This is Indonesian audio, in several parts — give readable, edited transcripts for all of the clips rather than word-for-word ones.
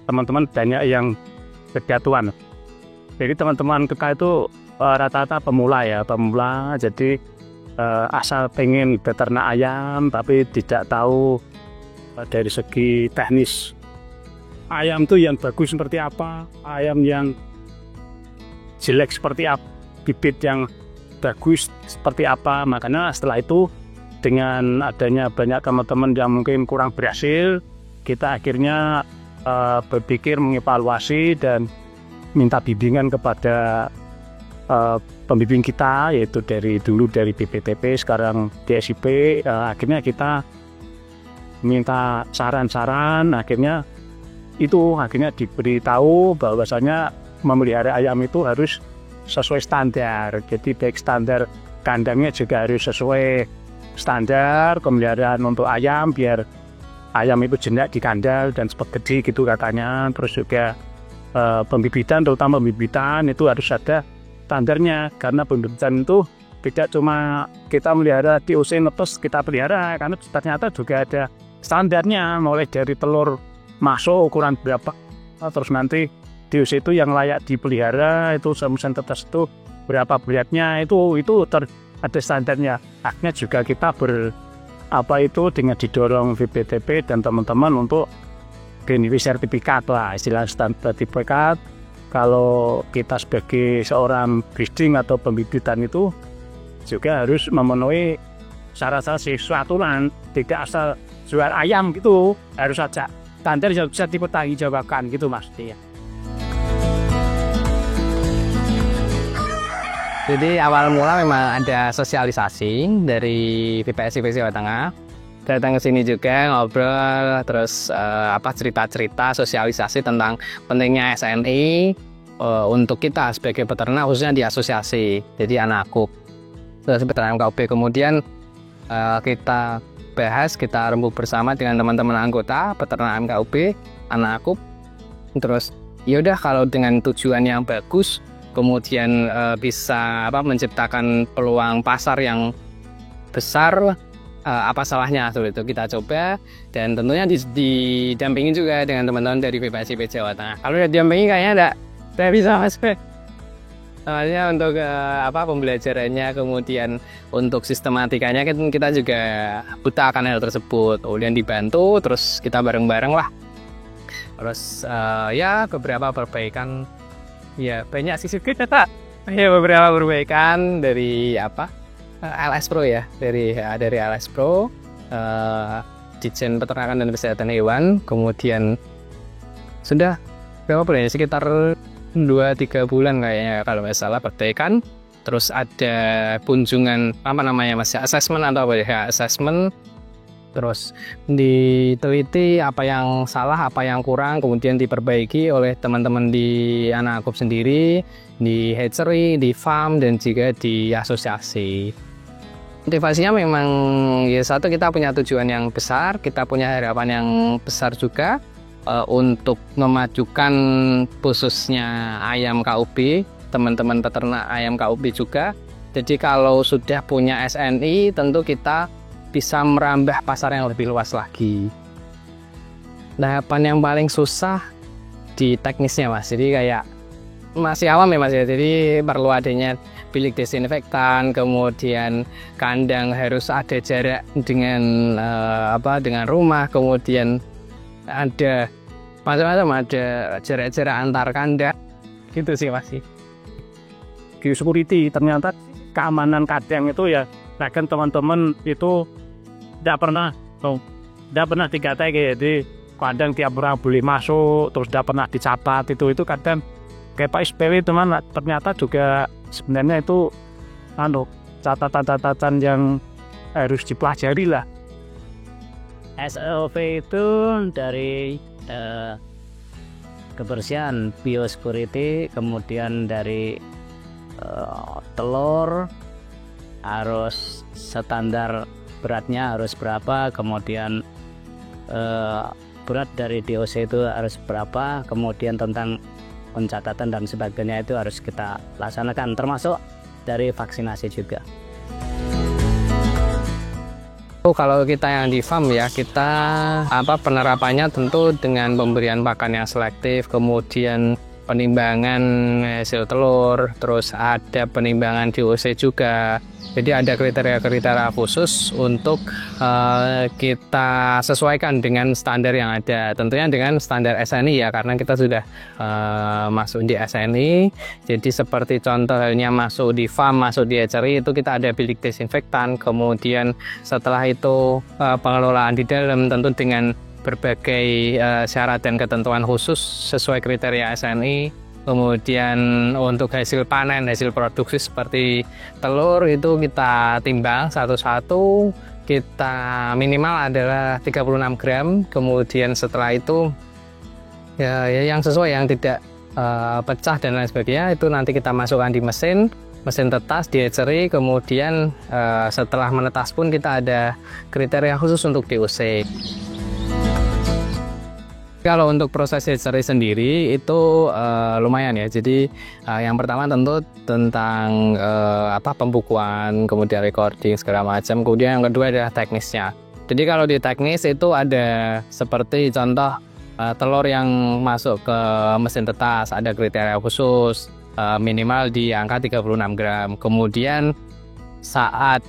teman-teman banyak yang kejatuhan. Jadi teman-teman KK itu rata-rata pemula ya, jadi asal pengen beternak ayam tapi tidak tahu dari segi teknis ayam itu yang bagus seperti apa, ayam yang jelek seperti apa, bibit yang bagus seperti apa. Makanya setelah itu dengan adanya banyak teman-teman yang mungkin kurang berhasil, kita akhirnya berpikir mengevaluasi dan minta bimbingan kepada pembimbing kita, yaitu dulu dari BPTP, sekarang DSIP. Akhirnya kita minta saran-saran, akhirnya diberitahu bahwasanya memelihara ayam itu harus sesuai standar. Jadi baik standar kandangnya juga harus sesuai standar pemeliharaan untuk ayam, biar ayam itu jenak di kandang dan cepat gede gitu katanya. Terus juga pembibitan, terutama pembibitan itu harus ada standarnya, karena pembibitan itu tidak cuma kita melihara DOC netes kita pelihara, karena ternyata juga ada standarnya, mulai dari telur masuk ukuran berapa, terus nanti DOC itu yang layak dipelihara itu semusan tetes itu berapa beratnya, itu ada standarnya. Akhirnya juga kita dengan didorong VPTP dan teman-teman untuk greenwich sertifikat lah, istilah sertifikat. Kalau kita sebagai seorang breeding atau pembibitan itu juga harus memenuhi syarat-syarat sesuatuan, tidak asal jual ayam gitu, harus saja standar yang bisa dipertanggungjawabkan gitu Mas. Ya. Jadi awal mula memang ada sosialisasi dari VPSIP Jawa Tengah. Datang ke sini juga ngobrol, terus cerita-cerita sosialisasi tentang pentingnya SNI untuk kita sebagai peternak, khususnya di asosiasi, jadi Anakup, terus peternak KUB. Kemudian kita bahas, kita rembuk bersama dengan teman-teman anggota peternak KUB, Anakup. Terus yaudah, kalau dengan tujuan yang bagus, kemudian bisa menciptakan peluang pasar yang besar, apa salahnya seperti itu kita coba. Dan tentunya didampingi juga dengan teman-teman dari VPSIP Jawa Tengah. Kalau udah didampingi kayaknya tidak bisa Mas. Soalnya untuk pembelajarannya, kemudian untuk sistematikanya kita juga buta akan hal tersebut. Kemudian dibantu, terus kita bareng-bareng lah. Terus ya beberapa perbaikan, ya banyak sih kita ya beberapa perbaikan dari LS Pro ya, dari LS Pro, Ditjen Peternakan dan Kesehatan Hewan. Kemudian sudah berapa bulan ya, sekitar 2-3 bulan kayaknya kalau nggak salah perbaikan. Terus ada kunjungan assessment atau assessment. Terus diteliti apa yang salah, apa yang kurang, kemudian diperbaiki oleh teman-teman di Anakup sendiri, di hatchery, di farm, dan juga di asosiasi. Motivasinya memang ya satu, kita punya tujuan yang besar, kita punya harapan yang besar juga untuk memajukan khususnya ayam KUB, teman-teman peternak ayam KUB juga. Jadi kalau sudah punya SNI, tentu kita bisa merambah pasar yang lebih luas lagi. Tahapan yang paling susah di teknisnya Mas, jadi kayak masih awam ya Mas ya, jadi perlu adanya bilik desinfektan, kemudian kandang harus ada jarak dengan dengan rumah, kemudian ada macam-macam, ada jarak-jarak antar kandang gitu sih Mas. Security, ternyata keamanan kandang itu ya, kan teman-teman itu tidak pernah dikatai jadi kandang tiap orang boleh masuk, terus tidak pernah dicatat itu kadang kayak Pak SPW teman, ternyata juga sebenarnya itu catatan-catatan yang harus dipelajari lah. SOP itu dari kebersihan, biosecurity, kemudian dari telur harus standar beratnya harus berapa, kemudian berat dari DOC itu harus berapa, kemudian tentang pencatatan dan sebagainya itu harus kita laksanakan, termasuk dari vaksinasi juga. Kalau kita yang di farm ya, kita penerapannya tentu dengan pemberian pakan yang selektif, kemudian penimbangan hasil telur, terus ada penimbangan DOC juga. Jadi ada kriteria-kriteria khusus untuk kita sesuaikan dengan standar yang ada. Tentunya dengan standar SNI ya, karena kita sudah masuk di SNI. Jadi seperti contohnya masuk di farm, masuk di hatchery, itu kita ada bilik desinfektan. Kemudian setelah itu pengelolaan di dalam tentu dengan berbagai syarat dan ketentuan khusus sesuai kriteria SNI. Kemudian untuk hasil panen, hasil produksi seperti telur itu kita timbang satu-satu, kita minimal adalah 36 gram. Kemudian setelah itu ya yang sesuai, yang tidak pecah dan lain sebagainya, itu nanti kita masukkan di mesin tetas di hatchery. Kemudian setelah menetas pun kita ada kriteria khusus untuk DOC. Kalau untuk proses hatchery sendiri itu lumayan ya. Jadi yang pertama tentu tentang pembukuan, kemudian recording segala macam. Kemudian yang kedua adalah teknisnya. Jadi kalau di teknis itu ada seperti contoh telur yang masuk ke mesin tetas, ada kriteria khusus minimal di angka 36 gram. Kemudian saat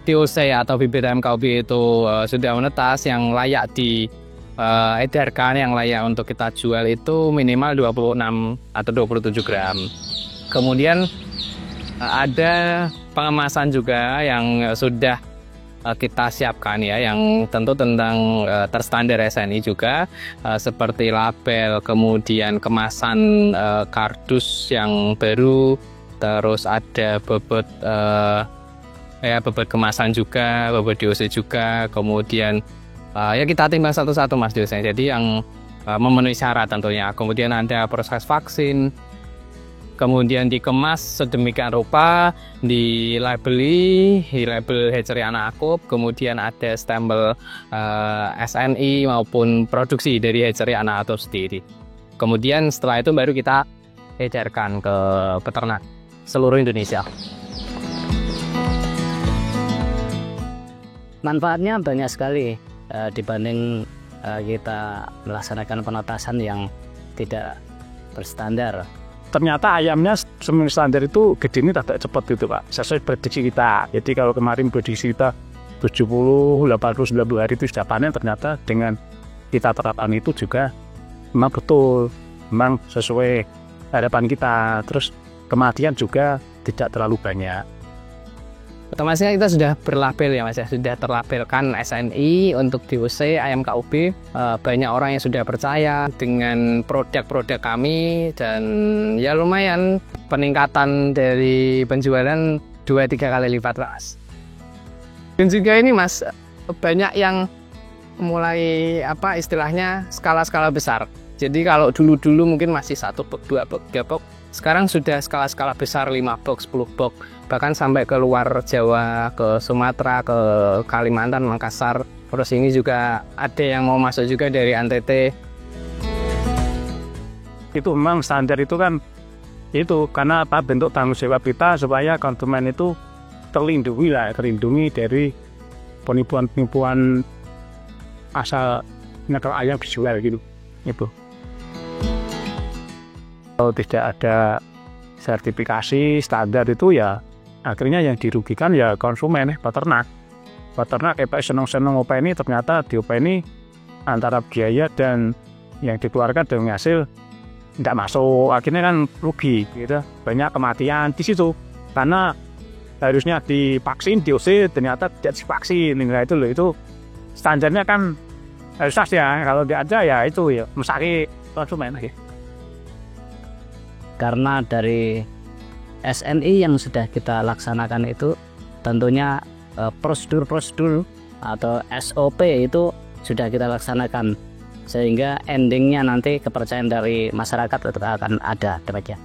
DOC atau bibit MKUB itu sudah menetas, yang layak di edarkan, yang layak untuk kita jual itu minimal 26 atau 27 gram. Kemudian ada pengemasan juga yang sudah kita siapkan ya, yang tentu tentang terstandar SNI juga, seperti label, kemudian kemasan kardus yang baru, terus ada bobot bobot kemasan juga, bobot DOC juga, kemudian ya kita timbang satu-satu Mas DOC. Jadi yang memenuhi syarat tentunya. Kemudian ada proses vaksin, kemudian dikemas sedemikian rupa, di label hatchery anak akup, kemudian ada stempel SNI maupun produksi dari hatchery anak akup sendiri. Kemudian setelah itu baru kita edarkan ke peternak seluruh Indonesia. Manfaatnya banyak sekali dibanding kita melaksanakan penetasan yang tidak berstandar. Ternyata ayamnya semen standar itu gedenya tidak cepat gitu Pak, sesuai prediksi kita. Jadi kalau kemarin prediksi kita 70, 80, 90 hari itu sudah panen, ternyata dengan kita terapkan itu juga memang betul, memang sesuai harapan kita. Terus kematian juga tidak terlalu banyak. Otomatisnya kita sudah berlabel ya Mas ya, sudah terlabelkan SNI untuk DOC ayam KUB. Banyak orang yang sudah percaya dengan produk-produk kami, dan ya lumayan peningkatan dari penjualan 2-3 kali lipat Mas. Dan juga ini Mas, banyak yang mulai istilahnya skala-skala besar. Jadi kalau dulu mungkin masih 1 box, 2 box, 3 box, sekarang sudah skala-skala besar, 5 box, 10 box, bahkan sampai ke luar Jawa, ke Sumatera, ke Kalimantan, Makassar. Terus ini juga ada yang mau masuk juga dari NTT. Itu memang standar itu kan itu karena bentuk tanggung jawab kita supaya konsumen itu terlindungi dari penipuan asal nyekel ayam dijual gitu. Itu. Kalau tidak ada sertifikasi standar itu ya akhirnya yang dirugikan ya konsumen, peternak kayak seneng-seneng openi, ternyata diopeni antara biaya dan yang dikeluarkan dengan hasil tidak masuk, akhirnya kan rugi gitu. Banyak kematian di situ karena harusnya divaksin DOC ternyata tidak divaksin. Nah itu standarnya kan harus ya, kalau tidak ada ya itu ya mesaki konsumen lagi. Karena dari SNI yang sudah kita laksanakan itu tentunya prosedur atau SOP itu sudah kita laksanakan, sehingga endingnya nanti kepercayaan dari masyarakat tetap akan ada. Demikian.